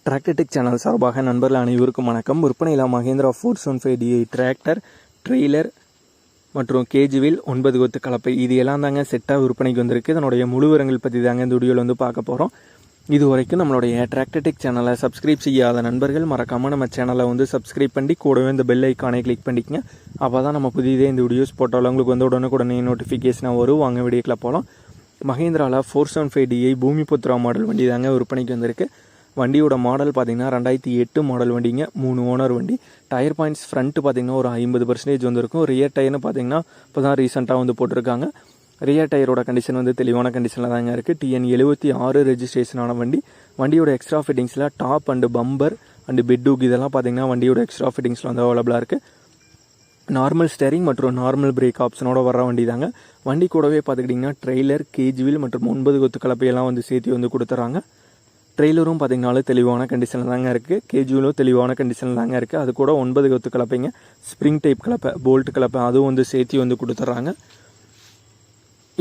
Tractor Tech channel சார்பாக நண்பர்கள் அனைவருக்கும் வணக்கம். விற்பனையில் மகேந்திரா 475DI டிராக்டர், ட்ரெய்லர் மற்றும் கேஜிவில் 9 கொத்து கலப்பை இது எல்லாம் தாங்க செட்டாக விற்பனைக்கு வந்திருக்கு. இதனுடைய முழு விவரங்கள் பற்றி தாங்க இந்த வீடியோவில் வந்து பார்க்க போகிறோம். இது வரைக்கும் நம்மளுடைய டிராக்டர்டெக் சேனலை சப்ஸ்கிரைப் செய்யாத நண்பர்கள் மறக்காமல் நம்ம சேனலை வந்து சப்ஸ்கிரைப் பண்ணி கூடவே இந்த பெல் ஐக்கானை கிளிக் பண்ணிக்கங்க. அப்போ தான் நம்ம புதியதே இந்த வீடியோஸ் போட்டாலும் உங்களுக்கு வந்து உடனே நோட்டிஃபிகேஷனாக வரும். வாங்க வீடியோக்கில் போகலாம். மகேந்திராவில் 475DI பூமிபுத்ரா மாடல் வண்டி தாங்க விற்பனைக்கு வந்திருக்கு. வண்டியோட மாடல் பார்த்திங்கன்னா 2008 மாடல் வண்டிங்க. 3 ஓனர் வண்டி. டயர் பாயிண்ட்ஸ் ஃப்ரண்ட்டு பார்த்திங்கன்னா ஒரு 50% வந்திருக்கும். ரியர் டயர்னு பார்த்திங்கன்னா இப்போ தான் ரீசெண்டாக வந்து போட்டிருக்காங்க. ரியர் டயரோட கண்டிஷன் வந்து தெளிவான கண்டிஷனில் தாங்க இருக்குது. TN 76 ரெஜிஸ்ட்ரேஷனான வண்டி. வண்டியோட எக்ஸ்ட்ரா ஃபிட்டிங்ஸில் டாப் அண்டு பம்பர் அண்டு பெட்டூக் இதெல்லாம் பார்த்திங்கன்னா வண்டியோட எக்ஸ்ட்ரா ஃபிட்டிங்ஸில் வந்து அவைலபிளாக இருக்குது. நார்மல் ஸ்டேரிங் மற்றும் நார்மல் பிரேக் ஆப்ஷனோட வர வண்டி தாங்க. வண்டி கூடவே பார்த்துக்கிட்டிங்கன்னா ட்ரெய்லர், கேஜ்வீல் மற்றும் 9 கொத்து கலப்பையெல்லாம் வந்து சேர்த்து வந்து கொடுத்துட்றாங்க. ட்ரெய்லரும் பார்த்திங்கனாலும் தெளிவான கண்டிஷனில் தாங்க இருக்குது. கேஜுவலும் தெளிவான கண்டிஷனில் தாங்க இருக்குது. அது கூட 9 கொத்து கலப்பைங்க. ஸ்ப்ரிங் டைப் கலப்பை, போல்ட் கலப்பை அதுவும் வந்து சேர்த்து வந்து கொடுத்துட்றாங்க.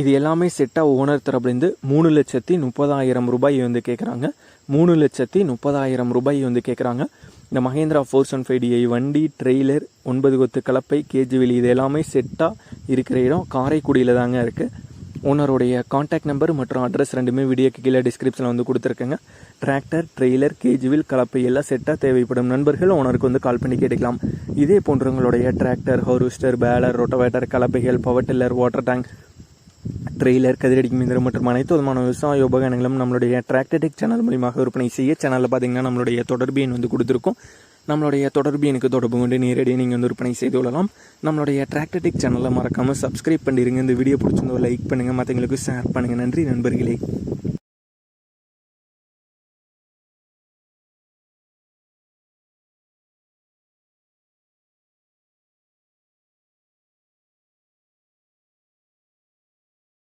இது எல்லாமே செட்டாக ஓனர் தரப்புலேருந்து 3,30,000 ரூபாய் வந்து கேட்குறாங்க. 3,30,000 ரூபாய் வந்து கேட்குறாங்க. இந்த மகேந்திரா 475DI வண்டி, ட்ரெய்லர், 9 கொத்து கலப்பை, கேஜுவல் இது எல்லாமே செட்டாக இருக்கிற இடம் காரைக்குடியில் தாங்க இருக்குது. ஓனருடைய கான்டாக்ட் நம்பர் மற்றும் அட்ரஸ் ரெண்டுமே வீடியோக்கு கீழே டிஸ்கிரிப்ஷனில் வந்து கொடுத்துருக்கேங்க. டிராக்டர், ட்ரெய்லர், கேஜுவில் கலப்பை எல்லாம் செட்டாக தேவைப்படும் நண்பர்கள் ஓனருக்கு வந்து கால் பண்ணி கேட்டுக்கலாம். இதே போன்றவங்களுடைய டிராக்டர், ஹார்வெஸ்டர், பேலர், ரொட்டவேட்டர், கலப்பைகள், power tiller, water tank, trailer, கதிரடிக்கும் இயந்திரம் மற்றும் அனைத்து விதமான விவசாய உபகரணங்களும் நம்மளுடைய டிராக்டர்டெக் சேனல் மூலியமாக விற்பனை செய்ய சேனலில் பார்த்தீங்கன்னா நம்மளுடைய தொடர்பு எண் வந்து கொடுத்துருக்கோம். நம்மளுடைய தொடர்பு எனக்கு தொடர்பு கொண்டு நேரடியாக நீங்கள் வந்து விற்பனை செய்து கொள்ளலாம். நம்மளுடைய டிராக்டர்டெக் சேனலை மறக்காமல் சப்ஸ்கிரைப் பண்ணிடுங்க. இந்த வீடியோ பிடிச்சிருந்தோ லைக் பண்ணுங்கள், மற்றவங்களுக்கு ஷேர் பண்ணுங்கள். நன்றி நண்பர்களே.